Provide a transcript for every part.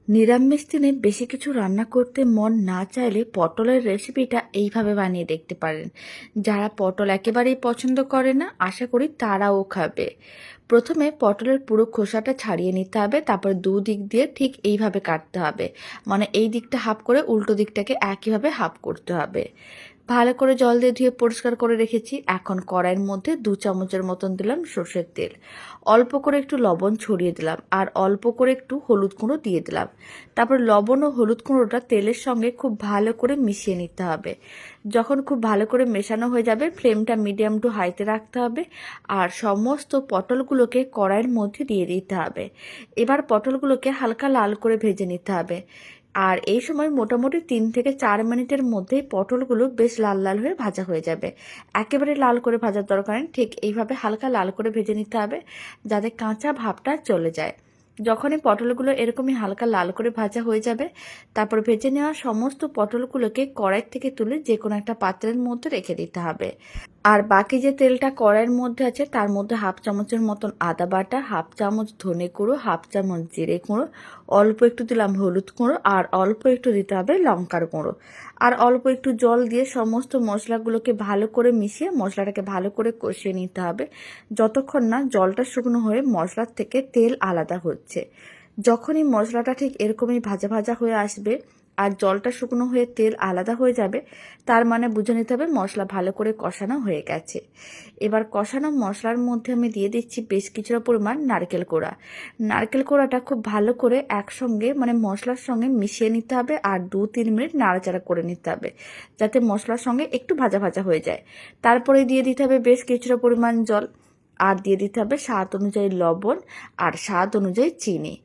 নিরামিষ দিনে বেশি কিছু রান্না করতে মন না চাইলে পটলের রেসিপিটা এইভাবে বানিয়ে দেখতে পারেন। যারা পটল একেবারেই পছন্দ করে না, আশা করি তারাও খাবে। প্রথমে পটলের পুরো খোসাটা ছাড়িয়ে নিতে হবে, তারপর দুদিক দিয়ে ঠিক এইভাবে কাটতে হবে। মানে এই দিকটা হাফ করে উল্টো দিকটাকে একইভাবে হাফ করতে হবে। ভালো করে জল দিয়ে ধুয়ে পরিষ্কার করে রেখেছি। এখন কড়াইয়ের মধ্যে 2 চামচের মতন দিলাম সর্ষের তেল, অল্প করে একটু লবণ ছড়িয়ে দিলাম, আর অল্প করে একটু হলুদ গুঁড়ো দিয়ে দিলাম। তারপর লবণ ও হলুদ গুঁড়োটা তেলের সঙ্গে খুব ভালো করে মিশিয়ে নিতে হবে। যখন খুব ভালো করে মেশানো হয়ে যাবে, ফ্লেমটা মিডিয়াম টু হাইতে রাখতে হবে, আর সমস্ত পটলগুলোকে কড়াইয়ের মধ্যে দিয়ে দিতে হবে। এবার পটলগুলোকে হালকা লাল করে ভেজে নিতে হবে। আর এই সময় মোটামুটি 3 থেকে 4 মিনিটের মধ্যেই পটলগুলো বেশ লাল লাল হয়ে ভাজা হয়ে যাবে। একেবারে লাল করে ভাজার দরকার নেই, ঠিক এইভাবে হালকা লাল করে ভেজে নিতে হবে, যাতে কাঁচা ভাবটা চলে যায়। যখনই পটলগুলো এরকমই হালকা লাল করে ভাজা হয়ে যাবে, তারপর ভেজে নেওয়া সমস্ত পটলগুলোকে কড়াই থেকে তুলে যে কোনো একটা পাত্রের মধ্যে রেখে দিতে হবে। আর বাকি যে তেলটা কড়াইয়ের মধ্যে আছে, তার মধ্যে হাফ চামচের মতন আদা বাটা, হাফ চামচ ধনে গুঁড়ো, হাফ চামচ জিরে গুঁড়ো, অল্প একটু দিলাম হলুদ গুঁড়ো, আর অল্প একটু দিতে হবে লঙ্কার গুঁড়ো, আর অল্প একটু জল দিয়ে সমস্ত মশলাগুলোকে ভালো করে মিশিয়ে মশলাটাকে ভালো করে কষিয়ে নিতে হবে, যতক্ষণ না জলটা শুকনো হয়ে মশলার থেকে তেল আলাদা হচ্ছে। যখনই মশলাটা ঠিক এরকমই ভাজা ভাজা হয়ে আসবে আর জলটা শুকনো হয়ে তেল আলাদা হয়ে যাবে, তার মানে বুঝে নিতে হবে মশলা ভালো করে কষানো হয়ে গেছে। এবার কষানো মশলার মধ্যে আমি দিয়ে দিচ্ছি বেশ কিছুটা পরিমাণ নারকেল কোড়া। নারকেল কোড়াটা খুব ভালো করে একসঙ্গে মানে মশলার সঙ্গে মিশিয়ে নিতে হবে, আর 2-3 মিনিট নাড়াচাড়া করে নিতে হবে, যাতে মশলার সঙ্গে একটু ভাজা ভাজা হয়ে যায়। তারপরে দিয়ে দিতে হবে বেশ কিছুটা পরিমাণ জল, আর দিয়ে দিতে হবে স্বাদ অনুযায়ী লবণ, আর স্বাদ অনুযায়ী চিনি।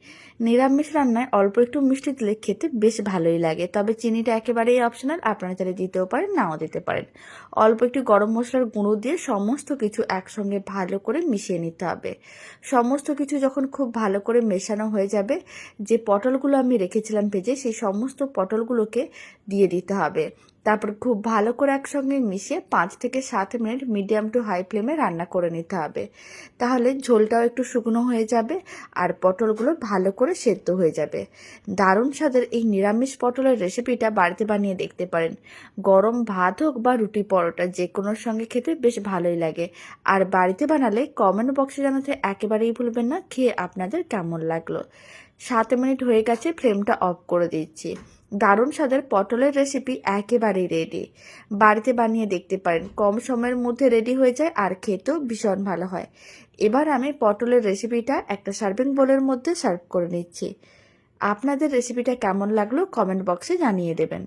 নিরামিষ রান্নায় অল্প একটু মিষ্টি দিলে খেতে বেশ ভালোই লাগে, তবে চিনিটা একেবারেই অপশনাল, আপনারা চাইলে দিতেও পারেন, নাও দিতে পারেন। অল্প একটু গরম মশলার গুঁড়ো দিয়ে সমস্ত কিছু একসঙ্গে ভালো করে মিশিয়ে নিতে হবে। সমস্ত কিছু যখন খুব ভালো করে মেশানো হয়ে যাবে, যে পটলগুলো আমি রেখেছিলাম ভেজে, সেই সমস্ত পটলগুলোকে দিয়ে দিতে হবে। তারপর খুব ভালো করে একসঙ্গে মিশিয়ে 5 থেকে 7 মিনিট মিডিয়াম টু হাই ফ্লেমে রান্না করে নিতে হবে। তাহলে ঝোলটাও একটু শুকনো হয়ে যাবে, আর পটলগুলো ভালো করে সেদ্ধ হয়ে যাবে। দারুণ স্বাদের এই নিরামিষ পটলের রেসিপিটা বাড়িতে বানিয়ে দেখতে পারেন। গরম ভাত হোক বা রুটি পরোটা, যে কোনোর সঙ্গে খেতে বেশ ভালোই লাগে। আর বাড়িতে বানালে কমেন্ট বক্সে জানাতে একেবারেই ভুলবেন না খেয়ে আপনাদের কেমন লাগলো। 7 মিনিট হয়ে গেছে, ফ্লেমটা অফ করে দিচ্ছি। দারুণ স্বাদের পটলের রেসিপি একেবারেই রেডি। বাড়িতে বানিয়ে দেখতে পারেন, কম সময়ের মধ্যে রেডি হয়ে যায় আর খেতেও ভীষণ ভালো হয়। এবার আমি পটলের রেসিপিটা একটা সার্ভিং বোলের মধ্যে সার্ভ করে নিচ্ছি। আপনাদের রেসিপিটা কেমন লাগলো কমেন্ট বক্সে জানিয়ে দেবেন।